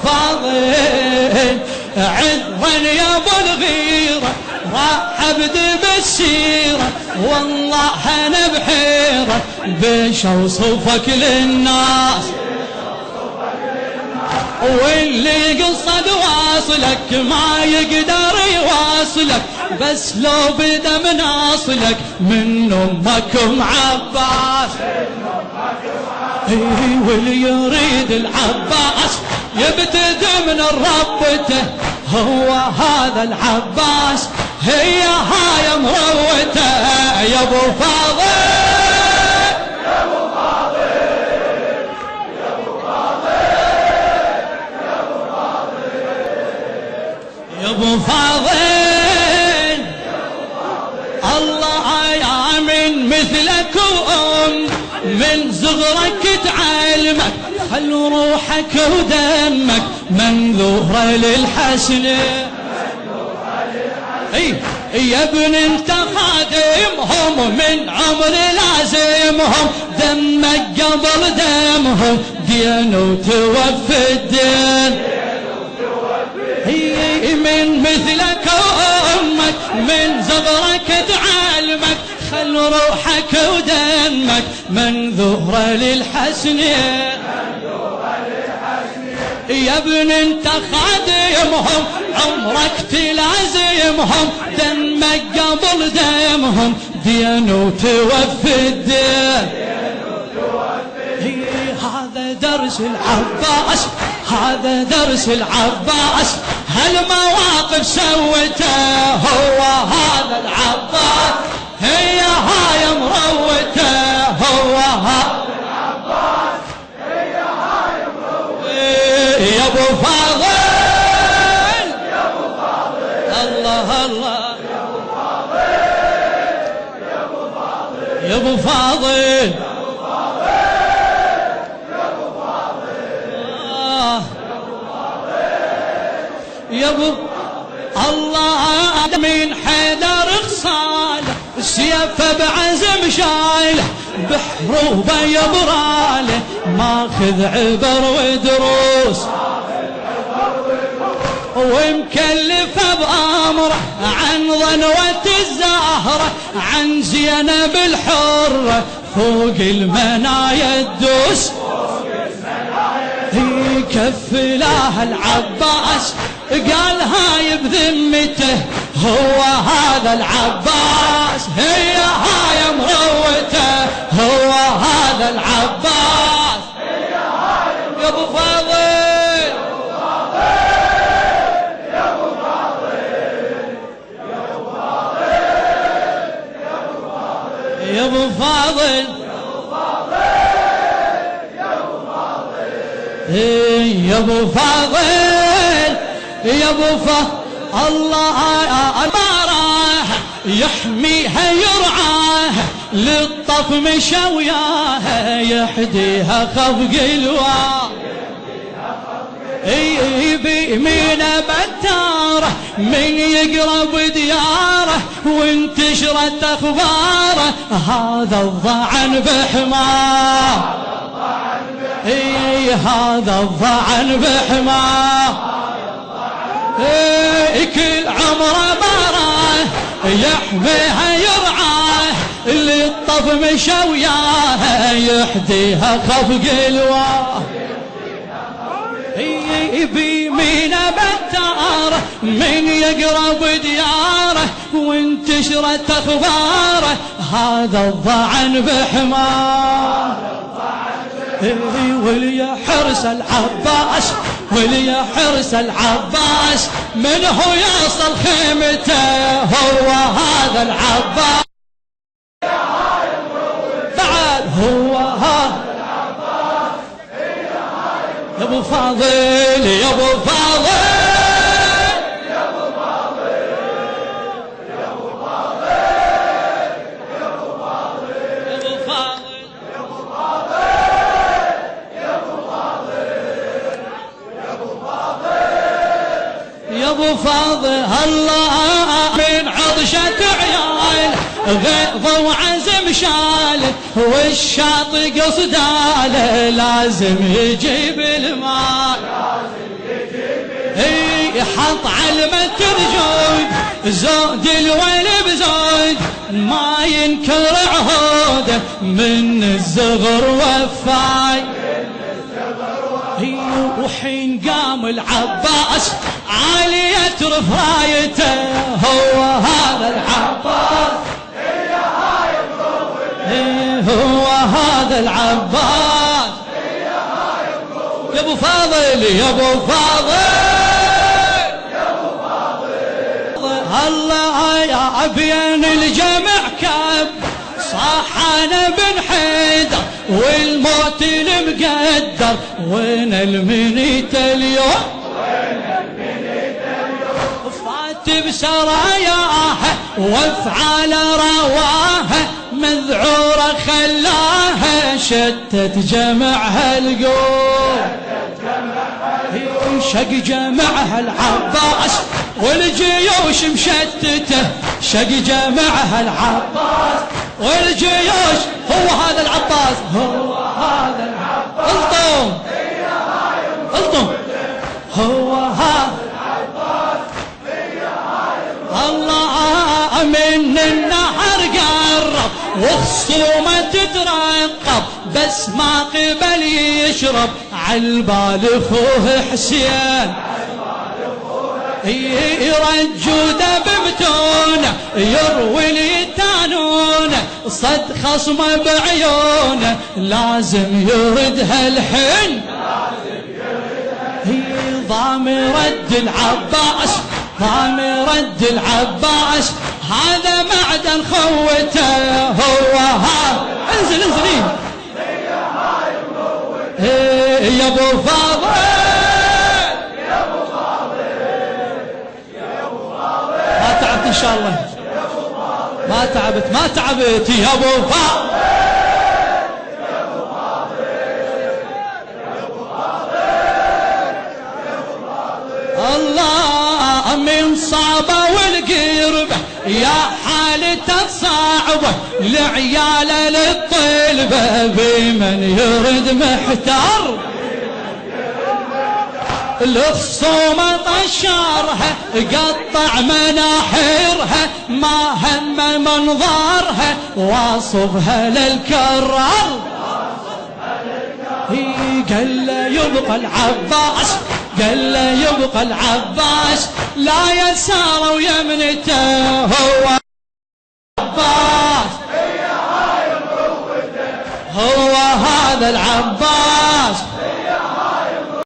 فاضل عذرا يا ابو الغيرة راح ابدي بالسيرة والله انا بحيرة بيش اوصفك للناس واللي قصد واصلك ما يقدر يواصلك بس لو بدا من اصلك من امك ام عباس واللي يريد العباس يبتد من ربته هو هذا العباس هي هاي مروته يا ابو فاضل يا ابو فاضل يا ابو فاضل يا يا ابو فاضل ابو فاضل الله يا من مثلك وام من صغرك تعلمك خل روحك ودمك منذورة للحسنة يا ابن انت خادمهم من عمر لازمهم دمك قبل دمهم دين وتوفي الدين من مثلك وامك من صغرك تعلمك خل روحك ودمك منذورة للحسنة يا ابن انت خادمهم عمرك تلازمهم دمك قبل دمهم دين وتوفي الدين هذا درس العباس هذا درس العباس هالمواقف سوته هو هذا العباس هي هاي مروته هو هذا العباس هي هاي مروته يا ابو فاضل يا ابو فاضل الله الله يا ابو فاضل يا ابو فاضل يا ابو فاضل يا ابو الله من حيدر خصاله سيفه بعزم شايله بحروبه يبراله ماخذ عبر ودروس ومكلفه بامره عن ظنوه الزهره عن زينب الحره فوق المنايا الدوس كفلاها العباس قال هاي بذمته هو هذا العباس هي هاي مروته هو هذا العباس هي هاي يا ابو فاضل يا ابو فاضل يا ابو فاضل يا يا ابو فاضل ابو فاضل يا ابو فاضل يا ابو فاضل الله اماره يحميها يرعاها للطف مشوياها يحديها خف قلواه بيمينه بتاره من يقرب دياره وانتشرت اخباره هذا الضعن بحماه هذا الضعن بحماه كل عمره مراه يحميها يرعاه اللي الطف مشوياها يحديها خف قلواه بيمينه بتاره من يقرب دياره وانتشرت اخباره هذا الضعن بحماه وليا حرس العباس وليا حرس العباس من هو يصل خيمته هو هذا العباس بعد هو هذا العباس يا ابو فاضل يا ابو فاضل يا ابو فاضل يا ابو فاضل يا ابو فاضل يا ابو فاضل يا ابو فاضل يا ابو فاضل يا ابو فاضل الله من عطشة عيال غيظ وعزم شاله والشاطئ قصداله لازم يجيب المال حط علمة الجود زود الولي بزود ما ينكر عهوده من الزغر وفاي وحين قام العباس عالية رفع رايته هو هذا العباس هو هذا العباس يا ابو فاضل يا ابو فاضل الله يا ابين الجمع كب صاح انا بن حيدر والموت المقدر وين المنيت اليوم فات بسراياها وافعال رواها مذعورة خلاها شتت جمعها القوم شق جمعها العباس والجيوش مشتته شق جمعها العباس والجيوش هو هذا العباس هو هذا العباس الطم هو هذا العباس الله من النهر قرب وخصومه تترقب بس ما قبل يشرب عالبال اخوه حسين يرجوده ببتونه يروي اليتانونه صد خصمه بعيونه لازم يردها الحين ضام رد العباس ضام رد العباس هذا معدن خوته هو هذا انزل يا ابو فاضل ما تعبت ان شاء الله ما تعبت يا ابو فاضل الله من صعبة والقربة يا حالته صعبة العيال للطلبة بمن يرد محتار الخصومة طشارها قطع مناحرها ما هم منظارها واصفها للكرار قال له يبقى العباس قال له يبقى العباس لا يسار ويمنته هو العباس هو هذا العباس